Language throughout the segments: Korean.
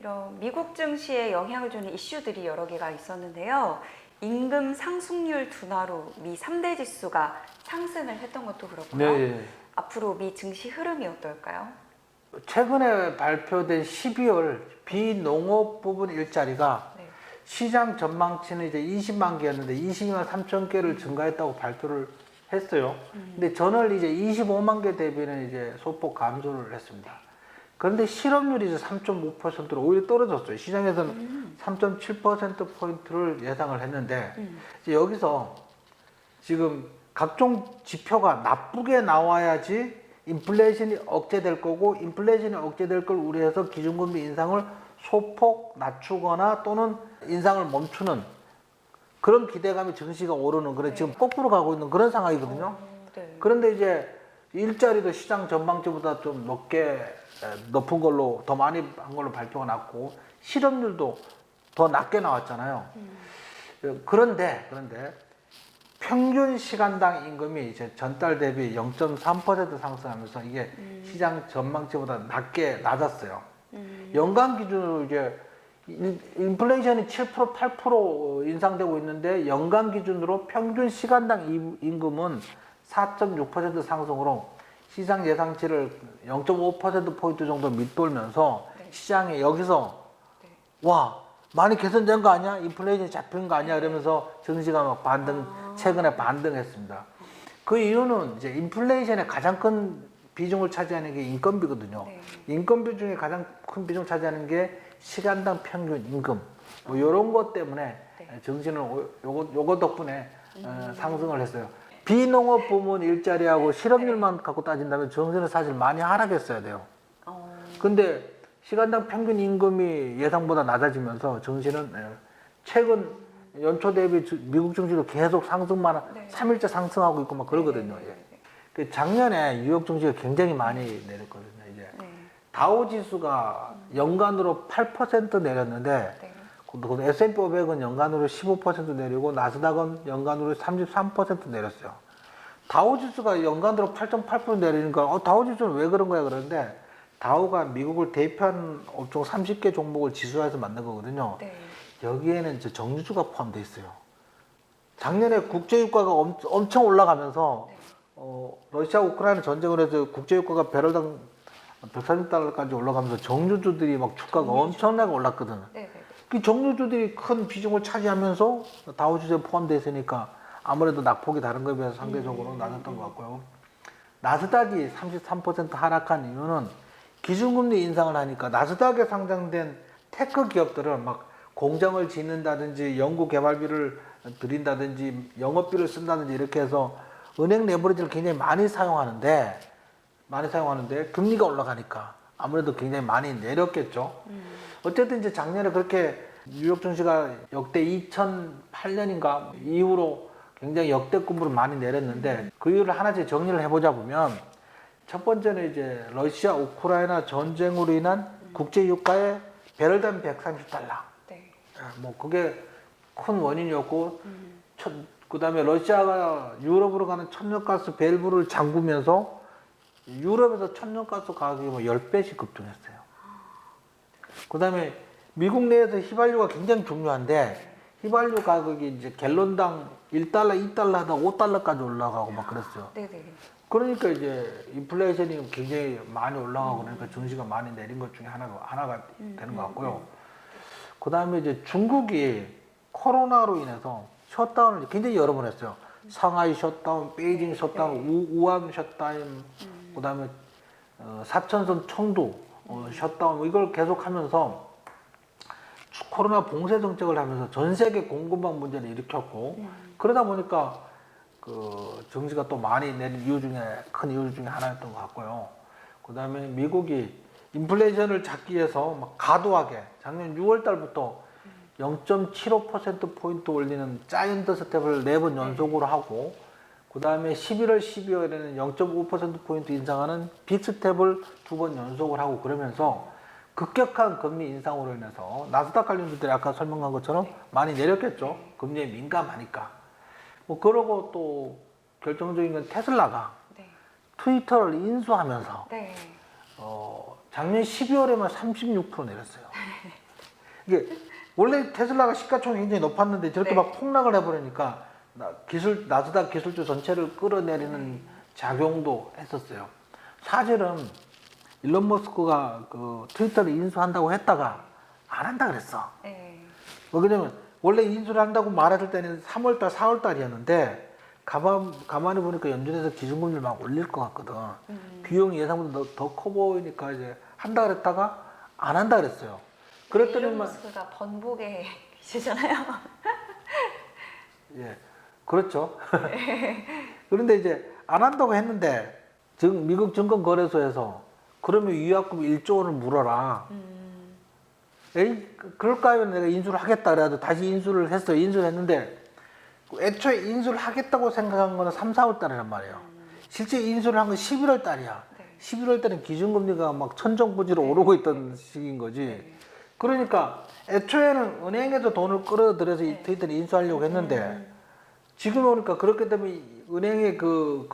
이런 미국 증시에 영향을 주는 이슈들이 여러 개가 있었는데요. 임금 상승률 둔화로 미 3대 지수가 상승을 했던 것도 그렇고요. 네. 앞으로 미 증시 흐름이 어떨까요? 최근에 발표된 12월 비농업 부분 일자리가 네. 시장 전망치는 이제 20만 개였는데 22만 3천 개를 증가했다고 발표를 했어요. 근데 전월 이제 25만 개 대비는 이제 소폭 감소를 했습니다. 그런데 실업률이 이제 3.5%로 오히려 떨어졌어요. 시장에서는 3.7%포인트를 예상을 했는데 이제 여기서 지금 각종 지표가 나쁘게 나와야지 인플레이션이 억제될 거고, 인플레이션이 억제될 걸 우려해서 기준금리 인상을 소폭 낮추거나 또는 인상을 멈추는 그런 기대감이 증시가 오르는 그런 지금 거꾸로 가고 있는 그런 상황이거든요. 네. 그런데 이제 일자리도 시장 전망치보다 좀 높은 걸로 더 많이 한 걸로 발표가 났고, 실업률도 더 낮게 나왔잖아요. 그런데 평균 시간당 임금이 이제 전달 대비 0.3% 상승하면서 이게 시장 전망치보다 낮았어요. 연간 기준으로 이제 인플레이션이 7%, 8% 인상되고 있는데 연간 기준으로 평균 시간당 임금은 4.6% 상승으로 시장 예상치를 0.5%포인트 정도 밑돌면서 시장에 여기서 와, 많이 개선된 거 아니야? 인플레이션이 잡힌 거 아니야? 이러면서 증시가 막 최근에 반등했습니다. 그 이유는 이제 인플레이션의 가장 큰 비중을 차지하는 게 인건비거든요. 인건비 중에 가장 큰 비중을 차지하는 게 시간당 평균 임금. 뭐 이런 것 때문에 증시는 요거 덕분에 상승을 했어요. 비농업 부문 일자리하고 실업률만 갖고 따진다면 증시는 사실 많이 하락했어야 돼요. 근데 시간당 평균 임금이 예상보다 낮아지면서 증시는 최근 연초 대비 미국 증시도 계속 상승만 3일째 상승하고 있고 막 그러거든요. 그 작년에 뉴욕 증시가 굉장히 많이 내렸거든요. 이제 다우 지수가 연간으로 8% 내렸는데 S&P 500은 연간으로 15% 내리고 나스닥은 연간으로 33% 내렸어요. 다우 지수가 연간으로 8.8% 내리니까 다우 지수는 왜 그런 거야 그러는데, 다우가 미국을 대표하는 업종 30개 종목을 지수화해서 만든 거거든요. 여기에는 이제 정유주가 포함되어 있어요. 작년에 국제유가가 엄청 올라가면서 러시아 우크라이나 전쟁을 해서 국제유가가 배럴당 130달러까지 올라가면서 정유주들이 막 주가가 엄청나게 올랐거든. 그 정유주들이 큰 비중을 차지하면서 다우지수에 포함되어 있으니까 아무래도 낙폭이 다른 것에 비해서 상대적으로 낮았던 것 같고요. 나스닥이 33% 하락한 이유는 기준금리 인상을 하니까 나스닥에 상장된 테크 기업들은 막 공장을 짓는다든지 연구개발비를 들인다든지 영업비를 쓴다든지 이렇게 해서 은행 레버리지를 굉장히 많이 사용하는데 금리가 올라가니까 아무래도 굉장히 많이 내렸겠죠. 어쨌든 이제 작년에 그렇게 뉴욕 증시가 역대 2008년인가 이후로 굉장히 역대급으로 많이 내렸는데 그 이유를 하나씩 정리를 해보자 보면, 첫 번째는 이제 러시아 우크라이나 전쟁으로 인한 국제 유가의 배럴당 130달러. 뭐 그게 큰 원인이었고, 그다음에 러시아가 유럽으로 가는 천연가스 밸브를 잠그면서 유럽에서 천연가스 가격이 뭐 10배씩 급등했어요. 그다음에 미국 내에서 휘발유가 굉장히 중요한데 휘발유 가격이 이제 갤런당 1달러, 2달러 하다 5달러까지 올라가고 막 그랬어요. 그러니까 이제 인플레이션이 굉장히 많이 올라가고 그러니까 증시가 많이 내린 것 중에 하나가 되는 것 같고요. 그 다음에 이제 중국이 코로나로 인해서 셧다운을 굉장히 여러 번 했어요. 상하이 셧다운, 베이징 셧다운, 우한 셧다운, 그 다음에 사천성 청도 셧다운, 이걸 계속 하면서 코로나 봉쇄 정책을 하면서 전 세계 공급망 문제를 일으켰고, 그러다 보니까 그 증시가 또 많이 내린 큰 이유 중에 하나였던 것 같고요. 그 다음에 미국이 인플레이션을 잡기 위해서 막 과도하게 작년 6월 달부터 0.75%포인트 올리는 자이언트 스텝을 4번 연속으로 하고, 그 다음에 11월, 12월에는 0.5%포인트 인상하는 빅 스텝을 2번 연속을 하고, 그러면서 급격한 금리 인상으로 인해서 나스닥 관련주들이 아까 설명한 것처럼 많이 내렸겠죠. 금리에 민감하니까. 뭐 그러고 또 결정적인 건 테슬라가 트위터를 인수하면서 작년 12월에만 36% 내렸어요. 이게 원래 테슬라가 시가총이 굉장히 높았는데 저렇게 네. 막 폭락을 해버리니까 나스닥 기술주 전체를 끌어내리는 작용도 했었어요. 사실은 일론 머스크가 그 트위터를 인수한다고 했다가 안 한다 그랬어. 네. 왜냐면 원래 인수를 한다고 말했을 때는 3월달, 4월달이었는데 가만히 보니까 연준에서 기준금리를 막 올릴 것 같거든. 비용이 예상보다 더 커 보이니까 이제 한다 그랬다가 안 한다 그랬어요. 일론 그랬더니만 머스크가 번복에 계시잖아요. 예, 그렇죠. 그런데 이제 안 한다고 했는데 미국 증권거래소에서 그러면 위약금 1조 원을 물어라. 에이, 그럴까 하면 내가 인수를 하겠다 그래도 다시 인수를 했어요. 인수를 했는데 애초에 인수를 하겠다고 생각한 거는 3, 4월 달이란 말이에요. 실제 인수를 한 건 11월 달이야. 네. 11월 달엔 기준금리가 막 천정부지로 오르고 있던 시기인 거지. 그러니까 애초에는 은행에서 돈을 끌어들여서 이 트위터를 인수하려고 했는데 지금 오니까 그렇기 때문에 은행의 그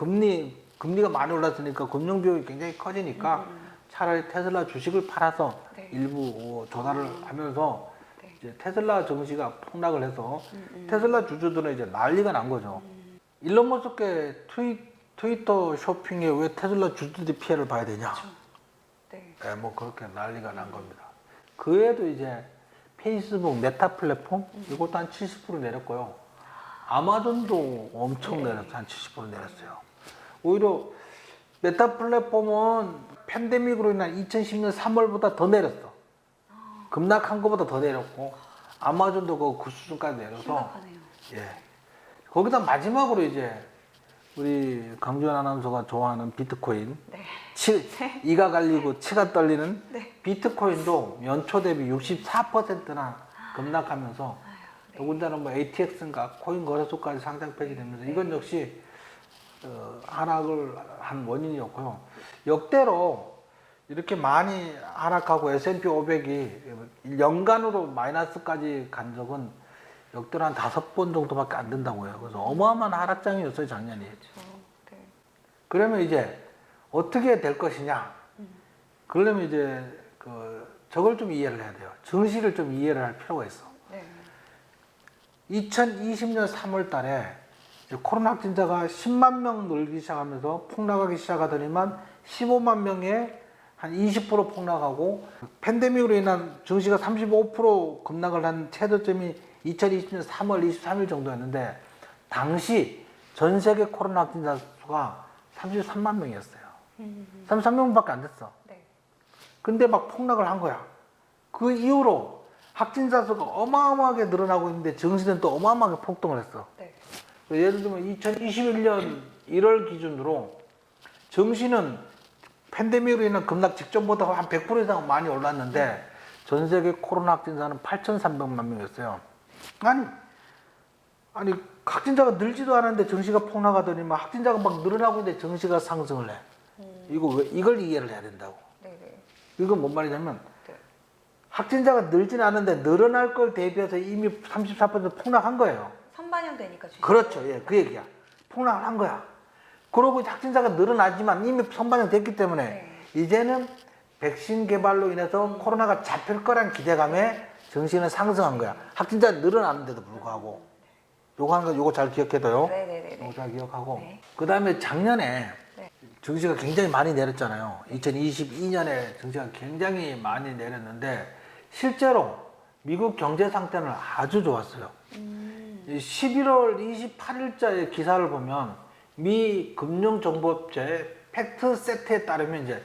금리가 많이 올랐으니까 금융 비용이 굉장히 커지니까 차라리 테슬라 주식을 팔아서 네. 일부 조달을 하면서 네. 이제 테슬라 증시가 폭락을 해서 테슬라 주주들은 이제 난리가 난 거죠. 일론 머스크의 트위터 쇼핑에 왜 테슬라 주주들이 피해를 봐야 되냐? 네. 네, 뭐 그렇게 난리가 난 겁니다. 그 외에도 이제 페이스북 메타 플랫폼 이것도 한 70% 내렸고요. 아마존도 엄청 내렸어요. 한 70% 내렸어요. 오히려 메타 플랫폼은 팬데믹으로 인한 2010년 3월보다 더 내렸어. 급락한 것보다 더 내렸고 아마존도 그 수준까지 내려서 심각하네요. 예. 거기다 마지막으로 이제 우리 강주현 아나운서가 좋아하는 비트코인 네. 이가 갈리고 치가 떨리는 네. 비트코인도 연초 대비 64%나 급락하면서 네. 더군다나 뭐 ATX인가 코인 거래소까지 상장 폐지되면서 이건 역시 하락을 한 원인이었고요. 역대로 이렇게 많이 하락하고 S&P 500이 연간으로 마이너스까지 간 적은 역대로 한 5번 정도밖에 안 된다고 해요. 그래서 어마어마한 하락장이었어요, 작년이. 그렇죠. 네. 그러면 이제 어떻게 될 것이냐? 그러려면 이제 저걸 좀 이해를 해야 돼요. 증시를 좀 이해를 할 필요가 있어. 네. 2020년 3월 달에 코로나 확진자가 10만 명 늘기 시작하면서 폭락하기 시작하더니만 15만 명에 한 20% 폭락하고 팬데믹으로 인한 증시가 35% 급락을 한 최저점이 2020년 3월 23일 정도였는데 당시 전 세계 코로나 확진자 수가 33만 명이었어요. 33명밖에 안 됐어. 네. 근데 막 폭락을 한 거야. 그 이후로 확진자 수가 어마어마하게 늘어나고 있는데 증시는 또 어마어마하게 폭등을 했어. 네. 예를 들면 2021년 1월 기준으로 증시는 팬데믹으로 인한 급락 직전보다 한 100% 이상 많이 올랐는데 전 세계 코로나 확진자는 8,300만 명이었어요. 아니 확진자가 늘지도 않았는데 증시가 폭락하더니 막 확진자가 막 늘어나고 있는데 증시가 상승을 해. 이걸 이해를 해야 된다고. 네네. 이건 뭔 말이냐면 네. 확진자가 늘지는 않는데 늘어날 걸 대비해서 이미 34% 폭락한 거예요. 선반영되니까 주식. 그렇죠. 예, 그 얘기야. 폭락을 한 거야. 그러고 확진자가 늘어나지만 이미 선반영 됐기 때문에 네. 이제는 백신 개발로 인해서 코로나가 잡힐 거란 기대감에 증시는 상승한 거야. 확진자 늘어났는데도 불구하고. 요거 잘 기억해둬요. 네네네. 요거 잘 기억하고. 네. 그 다음에 작년에 네. 증시가 굉장히 많이 내렸잖아요. 2022년에 증시가 굉장히 많이 내렸는데 실제로 미국 경제 상태는 아주 좋았어요. 11월 28일자의 기사를 보면 미 금융정보업체 팩트세트에 따르면 이제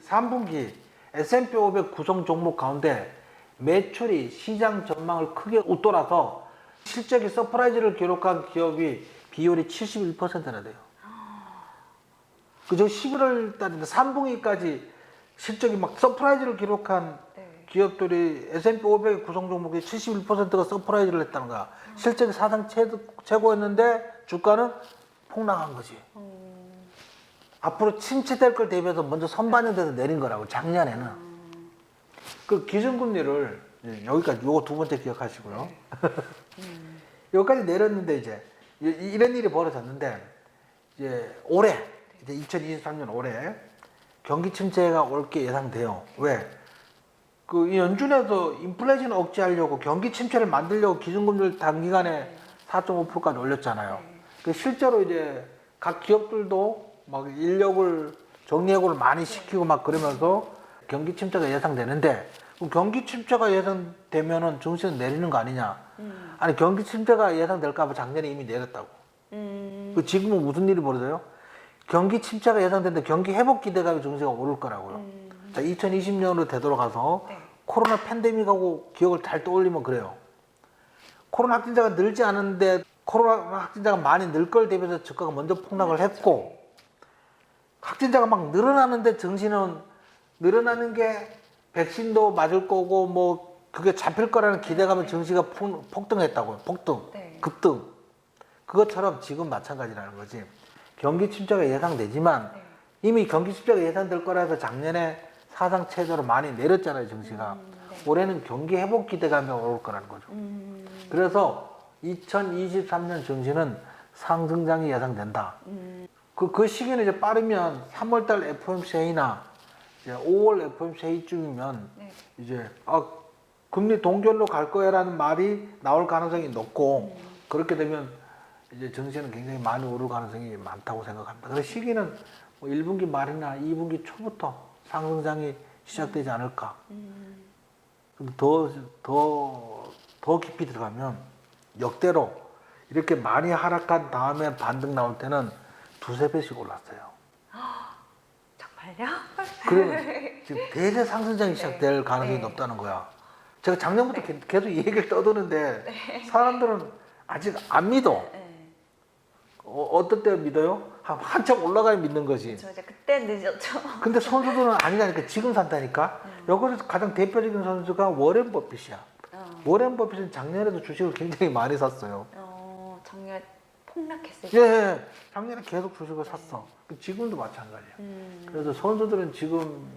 3분기 S&P 500 구성 종목 가운데 매출이 시장 전망을 크게 웃돌아서 실적이 서프라이즈를 기록한 기업이 비율이 71%나 돼요. 그저 11월 달인데 3분기까지 실적이 막 서프라이즈를 기록한 네. 기업들이 S&P 500 구성 종목이 71%가 서프라이즈를 했다는 거야. 실적이 사상 최고였는데 주가는 폭락한 거지. 앞으로 침체될 걸 대비해서 먼저 선반영돼서 내린 거라고 작년에는. 그 기준금리를 여기까지 요거 두 번째 기억하시고요. 여기까지 내렸는데 이제 이런 일이 벌어졌는데 이제 올해 이제 2023년 올해 경기 침체가 올 게 예상돼요. 왜? 그 연준에서 인플레이션 억제하려고 경기 침체를 만들려고 기준금리를 단기간에 4.5%까지 올렸잖아요. 그 실제로 이제 각 기업들도 막 인력을 정리해고를 많이 시키고 막 그러면서 경기 침체가 예상되는데 그럼 경기 침체가 예상되면은 증시는 내리는 거 아니냐? 아니 경기 침체가 예상될까 봐 작년에 이미 내렸다고. 그 지금은 무슨 일이 벌어져요? 경기 침체가 예상되는데 경기 회복 기대감이 증시가 오를 거라고요. 자, 2020년으로 되돌아가서 네. 코로나 팬데믹하고 기억을 잘 떠올리면 그래요. 코로나 확진자가 늘지 않은데 코로나 확진자가 많이 늘 걸 대비해서 주가가 먼저 폭락을 했고 확진자가 막 늘어나는데 증시는 늘어나는 게 백신도 맞을 거고 뭐 그게 잡힐 거라는 기대감에 증시가 폭등했다고요. 폭등, 네. 급등. 그것처럼 지금 마찬가지라는 거지. 경기 침체가 예상되지만 네. 이미 경기 침체가 예상될 거라 해서 작년에 사상 최저로 많이 내렸잖아요, 증시가. 네. 올해는 경기 회복 기대감이 올 거라는 거죠. 그래서 2023년 증시는 상승장이 예상된다. 그 시기는 이제 빠르면 3월달 FOMC나 5월 FOMC쯤이면 네. 이제 금리 동결로 갈 거야라는 말이 나올 가능성이 높고 그렇게 되면 이제 증시는 굉장히 많이 오를 가능성이 많다고 생각합니다. 그래서 시기는 뭐 1분기 말이나 2분기 초부터 상승장이 시작되지 않을까. 근데 더 깊이 들어가면 역대로 이렇게 많이 하락한 다음에 반등 나올 때는 두세 배씩 올랐어요. 정말요? 그러면 지금 대세 상승장이 시작될 가능성이 네. 높다는 거야. 제가 작년부터 계속 이 얘기를 떠드는데 사람들은 아직 안 믿어. 네. 어떨 때 믿어요? 한참 올라가야 믿는 거지. 저 이제 그때 늦었죠. 근데 선수들은 아니라니까 지금 산다니까. 여기서 가장 대표적인 선수가 워렌 버핏이야. 워렌 버핏은 작년에도 주식을 굉장히 많이 샀어요. 작년 폭락했을 예, 때. 예. 작년에 계속 주식을 샀어. 지금도 마찬가지야. 그래서 선수들은 지금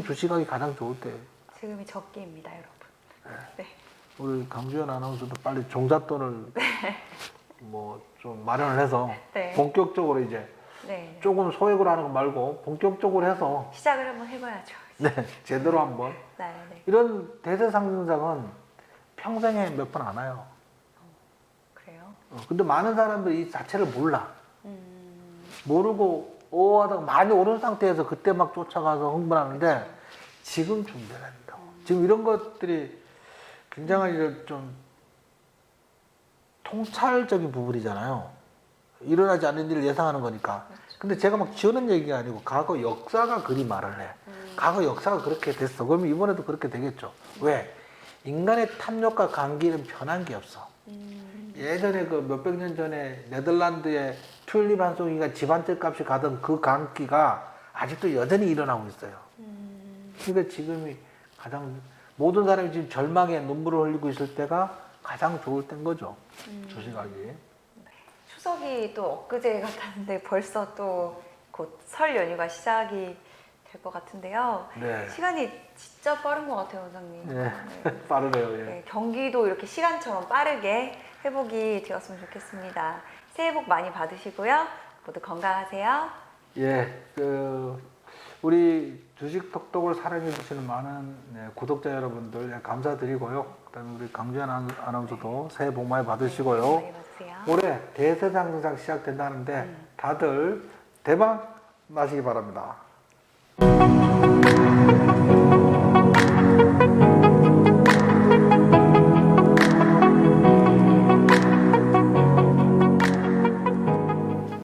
주식하기 가장 좋을 때. 지금이 적기입니다, 여러분. 네. 우리 강주현 아나운서도 빨리 종잣돈을 뭐 좀 마련을 해서 네. 본격적으로 이제 네. 조금 소액으로 하는 거 말고 본격적으로 해서 시작을 한번 해봐야죠. 네, 제대로 한번. 네, 네. 이런 대세 상승장은 평생에 몇 번 안 와요. 그래요? 근데 많은 사람들이 이 자체를 몰라. 모르고 하다가 많이 오른 상태에서 그때 막 쫓아가서 흥분하는데 지금 준비해야 된다고. 지금 이런 것들이 굉장히 좀 통찰적인 부분이잖아요. 일어나지 않는 일을 예상하는 거니까. 근데 제가 막 지어낸 얘기가 아니고 과거 역사가 그리 말을 해. 과거 역사가 그렇게 됐어. 그러면 이번에도 그렇게 되겠죠. 왜? 인간의 탐욕과 감기는 변한 게 없어. 예전에 그 몇백 년 전에 네덜란드의 튤립 한 송이가 집 한 채 값이 가던 그 감기가 아직도 여전히 일어나고 있어요. 그러니까 지금이 모든 사람이 지금 절망에 눈물을 흘리고 있을 때가 가장 좋을 때인 거죠. 주식하기. 추석이 또 엊그제 같았는데 벌써 또 곧 설 연휴가 시작이 될 것 같은데요. 네. 시간이 진짜 빠른 것 같아요, 원장님. 네. 네. 빠르네요. 예. 네, 경기도 이렇게 시간처럼 빠르게 회복이 되었으면 좋겠습니다. 새해 복 많이 받으시고요. 모두 건강하세요. 예, 우리 주식 톡톡을 사랑해 주시는 많은 구독자 여러분들 감사드리고요. 그다음에 우리 강주현 아나운서도 새해 복 많이 받으시고요. 많이 받으세요. 올해 대세 상승장 시작된다는데 다들 대박 나시기 바랍니다.